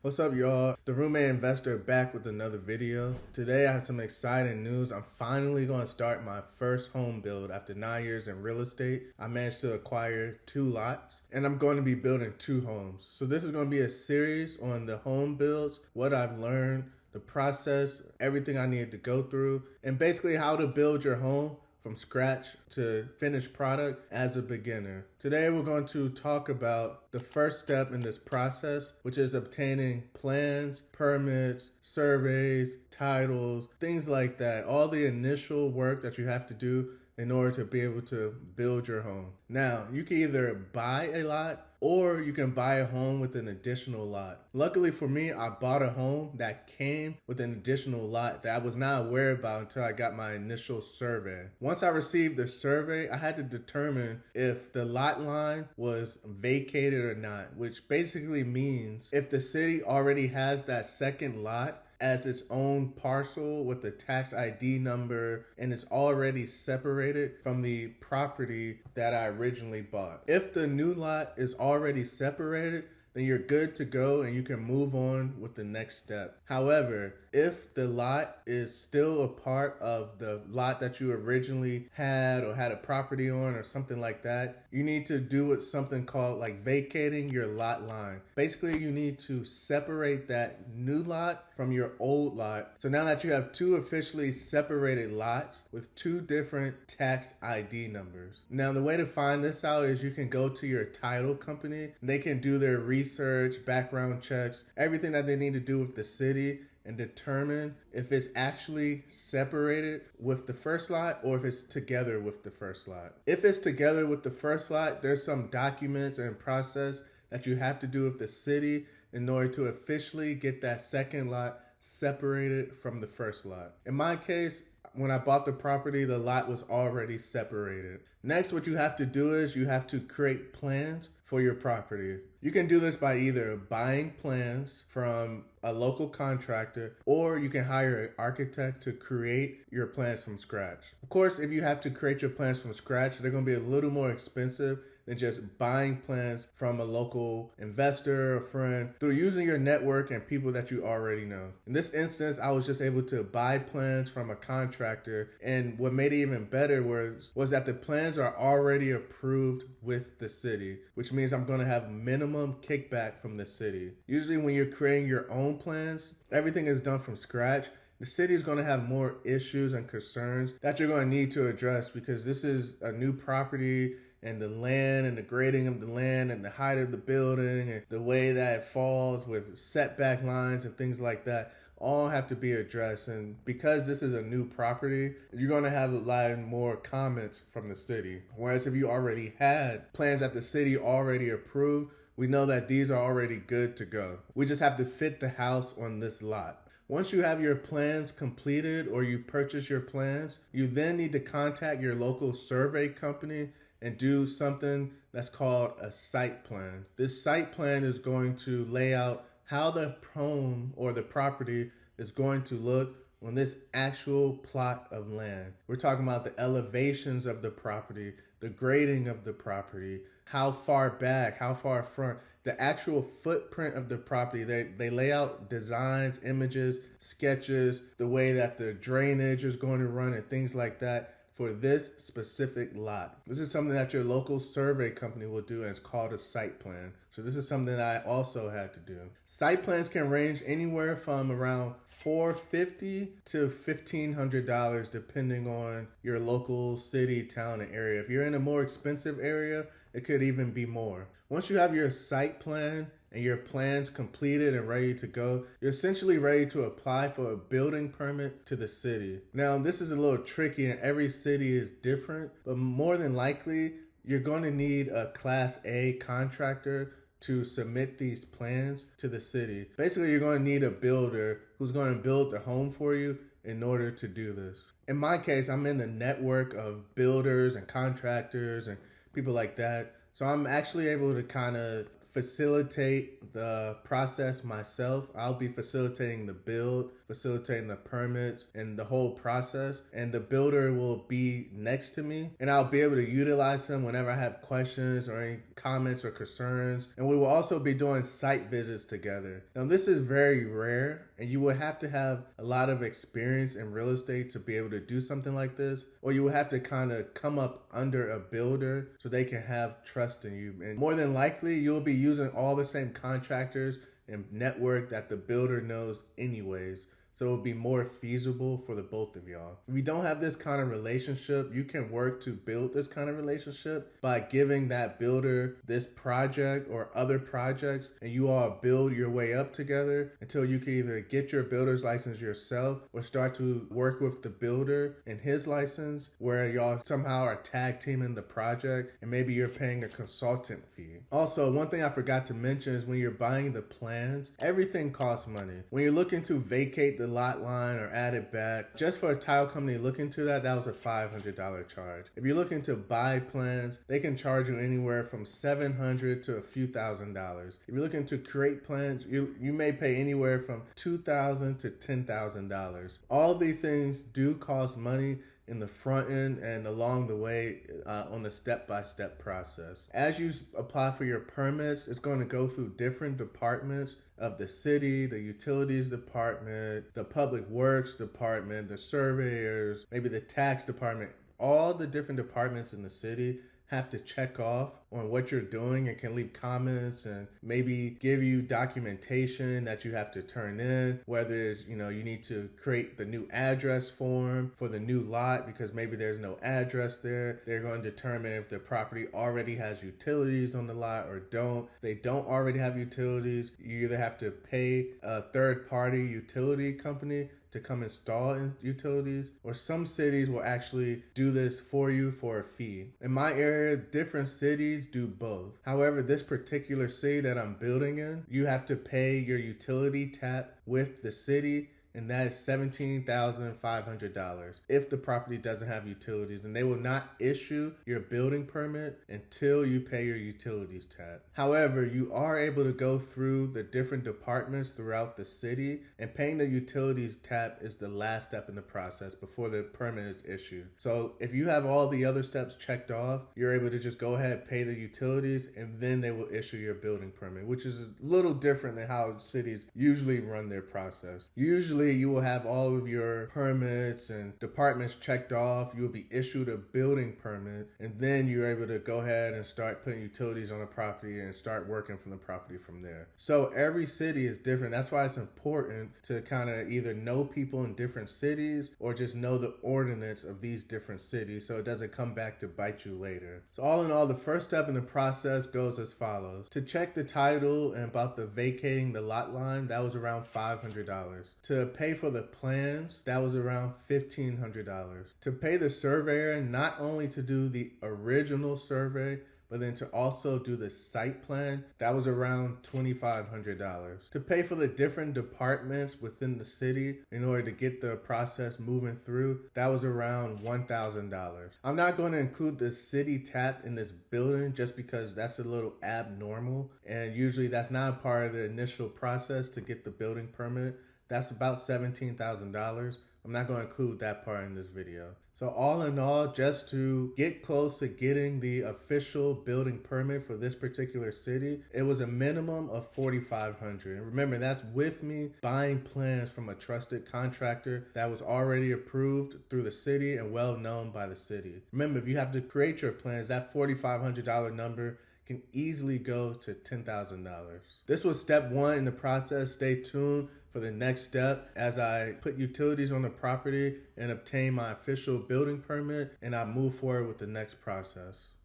What's up, y'all? The Roommate Investor back with another video. Today I have some exciting news. I'm finally going to start my first home build after 9 years in real estate. I managed to acquire 2 lots and I'm going to be building 2 homes. So this is going to be a series on the home builds, what I've learned, the process, everything I needed to go through, and basically how to build your home from scratch to finished product as a beginner. Today we're going to talk about the first step in this process, which is obtaining plans, permits, surveys, titles, things like that. All the initial work that you have to do in order to be able to build your home. Now, you can either buy a lot or you can buy a home with an additional lot. Luckily for me, I bought a home that came with an additional lot that I was not aware about until I got my initial survey. Once I received the survey, I had to determine if the lot line was vacated or not, which basically means if the city already has that second lot as its own parcel with the tax ID number and it's already separated from the property that I originally bought. If the new lot is already separated, then you're good to go and you can move on with the next step. However, if the lot is still a part of the lot that you originally had or had a property on or something like that, you need to do it something called like vacating your lot line. Basically, you need to separate that new lot from your old lot. So now that you have 2 officially separated lots with 2 different tax ID numbers. Now, the way to find this out is you can go to your title company. They can do their research, background checks, everything that they need to do with the city and determine if it's actually separated with the first lot or if it's together with the first lot. If it's together with the first lot, there's some documents and process that you have to do with the city in order to officially get that second lot separated from the first lot. In my case, when I bought the property, the lot was already separated. Next, what you have to do is you have to create plans for your property. You can do this by either buying plans from a local contractor or you can hire an architect to create your plans from scratch. Of course, if you have to create your plans from scratch, they're going to be a little more expensive than just buying plans from a local investor or friend through using your network and people that you already know. In this instance, I was just able to buy plans from a contractor, and what made it even better was that the plans are already approved with the city, which means I'm going to have minimum kickback from the city. Usually when you're creating your own plans, everything is done from scratch. The city is going to have more issues and concerns that you're going to need to address because this is a new property, and the land and the grading of the land and the height of the building and the way that it falls with setback lines and things like that all have to be addressed. And because this is a new property, you're going to have a lot more comments from the city. Whereas if you already had plans that the city already approved, we know that these are already good to go. We just have to fit the house on this lot. Once you have your plans completed or you purchase your plans, you then need to contact your local survey company and do something that's called a site plan. This site plan is going to lay out how the home or the property is going to look on this actual plot of land. We're talking about the elevations of the property, the grading of the property, how far back, how far front, the actual footprint of the property. They lay out designs, images, sketches, the way that the drainage is going to run and things like that for this specific lot. This is something that your local survey company will do, and it's called a site plan. So this is something that I also had to do. Site plans can range anywhere from around $450 to $1,500 depending on your local city, town, and area. If you're in a more expensive area, it could even be more. Once you have your site plan and your plans completed and ready to go, you're essentially ready to apply for a building permit to the city. Now, this is a little tricky and every city is different, but more than likely, you're going to need a Class A contractor to submit these plans to the city. Basically, you're going to need a builder who's going to build the home for you in order to do this. In my case, I'm in the network of builders and contractors and people like that. So I'm actually able to kind of facilitate the process myself. I'll be facilitating the build, facilitating the permits, and the whole process. And the builder will be next to me, and I'll be able to utilize him whenever I have questions or any comments or concerns. And we will also be doing site visits together. Now, this is very rare, and you will have to have a lot of experience in real estate to be able to do something like this, or you will have to kind of come up under a builder so they can have trust in you. And more than likely, you'll be using all the same contractors and network that the builder knows anyways. So it'll be more feasible for the both of y'all. If you don't have this kind of relationship, you can work to build this kind of relationship by giving that builder this project or other projects, and you all build your way up together until you can either get your builder's license yourself or start to work with the builder and his license, where y'all somehow are tag teaming the project and maybe you're paying a consultant fee. Also, one thing I forgot to mention is when you're buying the plans, everything costs money. When you're looking to vacate the lot line or add it back, just for a title company look into that was a $500 charge. If you're looking to buy plans, they can charge you anywhere from $700 to a few $1,000s. If you're looking to create plans, you may pay anywhere from $2,000 to $10,000. All of these things do cost money in the front end and along the way on the step-by-step process. As you apply for your permits, it's going to go through different departments of the city, the utilities department, the public works department, the surveyors, maybe the tax department. All the different departments in the city have to check off on what you're doing and can leave comments and maybe give you documentation that you have to turn in, whether it's, you need to create the new address form for the new lot because maybe there's no address there. They're going to determine if the property already has utilities on the lot or don't. If they don't already have utilities, you either have to pay a third-party utility company to come install utilities, or some cities will actually do this for you for a fee. In my area, different cities do both. However, this particular city that I'm building in, you have to pay your utility tap with the city, and that is $17,500 if the property doesn't have utilities, and they will not issue your building permit until you pay your utilities tab. However, you are able to go through the different departments throughout the city, and paying the utilities tab is the last step in the process before the permit is issued. So if you have all the other steps checked off, you're able to just go ahead, pay the utilities, and then they will issue your building permit, which is a little different than how cities usually run their process. Usually you will have all of your permits and departments checked off. You will be issued a building permit, and then you're able to go ahead and start putting utilities on the property and start working from the property from there. So every city is different. That's why it's important to kind of either know people in different cities or just know the ordinance of these different cities so it doesn't come back to bite you later. So all in all, the first step in the process goes as follows. To check the title and about the vacating the lot line, that was around $500. To pay for the plans, that was around $1,500. To pay the surveyor, not only to do the original survey, but then to also do the site plan, that was around $2,500. To pay for the different departments within the city in order to get the process moving through, that was around $1,000. I'm not going to include the city tap in this building just because that's a little abnormal, and usually that's not a part of the initial process to get the building permit. That's about $17,000. I'm not going to include that part in this video. So all in all, just to get close to getting the official building permit for this particular city, it was a minimum of $4,500. And remember, that's with me buying plans from a trusted contractor that was already approved through the city and well known by the city. Remember, if you have to create your plans, that $4,500 number can easily go to $10,000. This was step one in the process. Stay tuned for the next step as I put utilities on the property and obtain my official building permit, and I move forward with the next process.